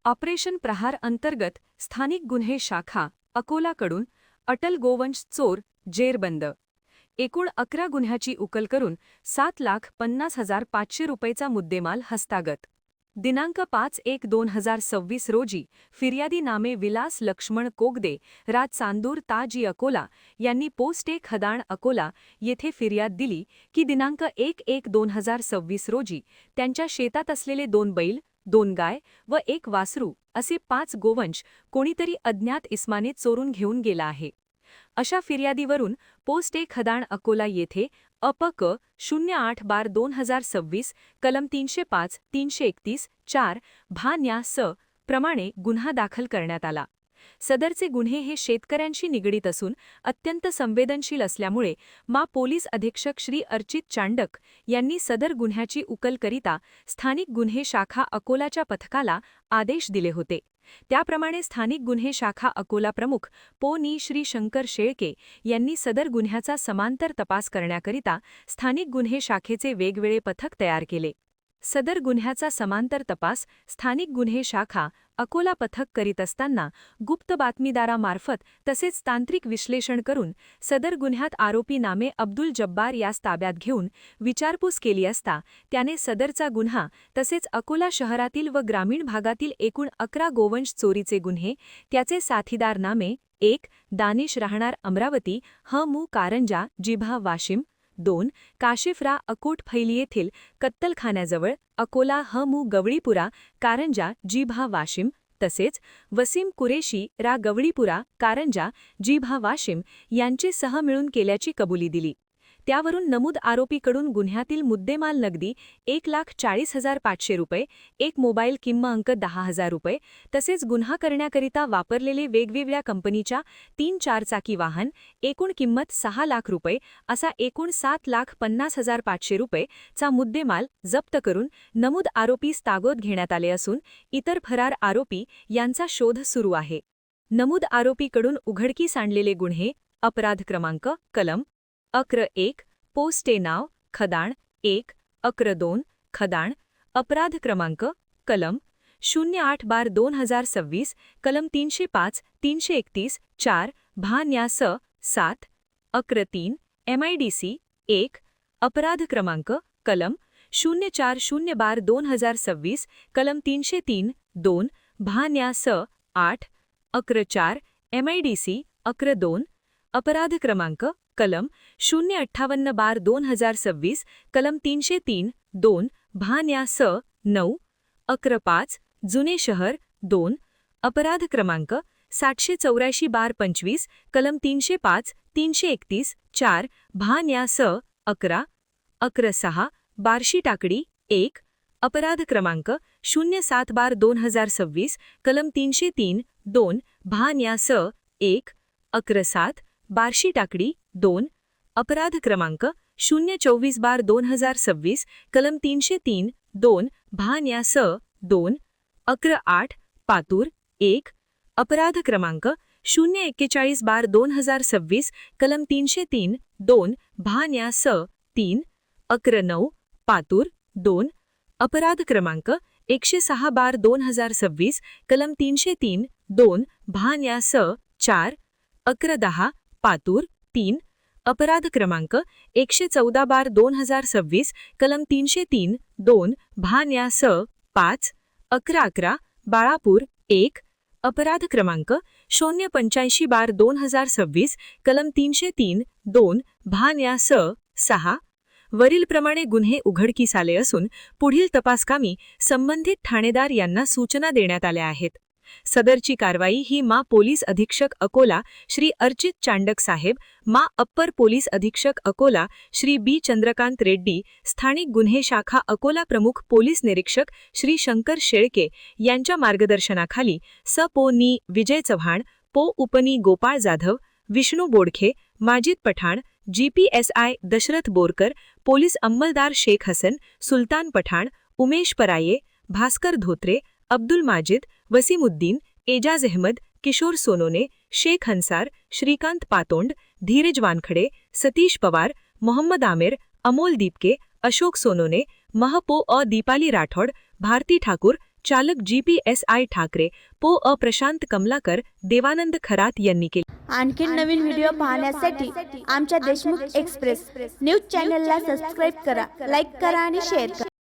Operation प्रहार अंतर्गत स्थानिक गुन्हे शाखा अकोलाकडून अटल गोवंश चोर जेरबंद. एकूण 11 गुन्ह्याची उकल करून 7,50,500 रुपयेचा मुद्देमाल हस्तगत. दिनांक 5/1/2026 रोजी फिर्यादी नामे विलास लक्ष्मण कोगदे राज चांदूर ताजी अकोला यांनी पोस्ट खदाण अकोला येथे फिर्याद दिली की दिनांक 1/1/2026 रोजी त्यांच्या शेतात असलेले 2 बैल, 2 गाय व 1 वासरू असे 5 गोवंश कोणीतरी अज्ञात इस्माने चोरून घेऊन गेला आहे. अशा फिर्यादीवरून पोस्ट खदाण अकोला येथे अप.क. 08/2026 कलम 305, 331, 4 भा.न्या. स. प्रमाणे गुन्हा दाखल करण्यात आला. सदरचे गुन्हे हे शेतकऱ्यांशी निगडीत असून अत्यंत संवेदनशील असल्यामुळे मा. पोलीस अधीक्षक श्री अर्चित चांडक यांनी सदर गुन्ह्याची उकल करिता स्थानिक गुन्हे शाखा अकोलाच्या पथकाला आदेश दिले होते. त्याप्रमाणे स्थानिक गुन्हे शाखा अकोला प्रमुख पो. श्री शंकर शेळके यांनी सदर गुन्ह्याचा समांतर तपास करण्याकरिता स्थानिक गुन्हे शाखेचे वेगवेगळे पथक तयार केले. सदर गुन्ह्याचा समांतर तपास स्थानिक गुन्हे शाखा अकोला पथक करीत असताना गुप्त बातमीदारामार्फत तसेच तांत्रिक विश्लेषण करून सदर गुन्ह्यात आरोपी नामे अब्दुल जब्बार यास ताब्यात घेऊन विचारपूस केली असता त्याने सदरचा गुन्हा तसेच अकोला शहरातील व ग्रामीण भागातील एकूण 11 गोवंश चोरीचे गुन्हे त्याचे साथीदार नामे 1. दानिश राहणार अमरावती ह.मु. कारंजा जिभा वाशिम, 2. काशिफरा अकोट फैली येथील कत्तलखान्याजवळ अकोला ह.मु. गवळीपुरा कारंजा जिभा वाशिम तसेच वसीम कुरेशी रा गवळीपुरा कारंजा जिभा वाशिम यांचे सह मिळून केल्याची कबुली दिली. त्यावरून नमूद आरोपीकडून गुन्ह्यातील मुद्देमाल नगदी 1,40,500 रुपये, एक मोबाईल किंमत 10,000 रुपये तसेच गुन्हा करण्याकरिता वापरलेले वेगवेगळ्या कंपनीच्या 3 चारचाकी वाहन एकूण किंमत 6 लाख रुपये असा एकूण 7,50,500 रुपये चा मुद्देमाल जप्त करून नमूद आरोपीस ताब्यात घेण्यात आले असून इतर फरार आरोपी यांचा शोध सुरू आहे. नमूद आरोपीकडून उघडकीस आणलेले गुन्हे अपराध क्रमांक कलम 11.1 पोस्टे नाव खदाण 1, 11.2 खदाण अपराध क्रमांक कलम 08/2026 कलम 305, 331, 4 भा.न्या. स. 7, 11.3 MIDC 1 अपराध क्रमांक कलम 04/0/2026 कलम 303, 2 भा.न्या. स. 8, 11.4 MIDC 11.2 अपराध क्रमांक कलम 058/2026 कलम 303, 2 भा.न्या. स. 9, 11.5 जुने शहर 2 अपराध क्रमांक 784/25 कलम 305, 331, 4 भा.न्या. स. 11, 11.6 बार्शी टाकडी 1 अपराध क्रमांक 07/2026 कलम 303, 2 भा.न्या. स. 1, 11.7 बार्शी टाकडी 2 अपराध क्रमांक 024/2026 कलम 303, 2 भा.न्या. स. 2, 11.8 पातूर 1 अपराध क्रमांक 041/2026 कलम 303, 2 भा.न्या. स. 3, 11.9 पातूर 2 अपराध क्रमांक 106/2026 कलम 303, 2 भा.न्या. स. 4, 11.10 पातूर 3 अपराध क्रमांक 114/2026 कलम 303, 2 भा.न्या. स. 5, 11.11 बाळापूर 1 अपराध क्रमांक 085/2026 कलम 303, 2 भा.न्या. स. 6 वरीलप्रमाणे गुन्हे उघडकीस आले असून पुढील तपासकामी संबंधित ठाणेदार यांना सूचना देण्यात आल्या आहेत. सदरची कारवाई ही मा. पोलीस अधीक्षक अकोला श्री अर्चित चांडक साहेब, मा. अप्पर पोलीस अधीक्षक अकोला श्री बी. चंद्रकांत रेड्डी, स्थानिक गुन्हे शाखा अकोला प्रमुख पोलीस निरीक्षक श्री शंकर शेळके यांच्या मार्गदर्शनाखाली स. पो. नि. विजय चव्हाण, पो. उपनी गोपाळ जाधव, विष्णू बोडखे, माजिद पठाण, GPSI दशरथ बोरकर, पोलीस अंमलदार शेख हसन, सुलतान पठाण, उमेश पराये, भास्कर धोत्रे, अब्दुल माजिद, वसीमुद्दीन, एजाज अहमद, किशोर सोनोने, शेख हंसार, श्रीकांत पातोंड, धीरज वानखडे, सतीश पवार, मोहम्मद आमिर, अमोल दीपके, अशोक सोनोने, महपो. दीपाली राठोड, भारती ठाकूर, चालक GPSI ठाकरे पो अ प्रशांत कमलाकर देवानंद खरात यांनी केली। आणखी नवीन व्हिडिओ पाहण्यासाठी आमच्या देशमुख एक्सप्रेस न्यूज चॅनलला सबस्क्राइब करा, लाईक करा आणि शेअर करा।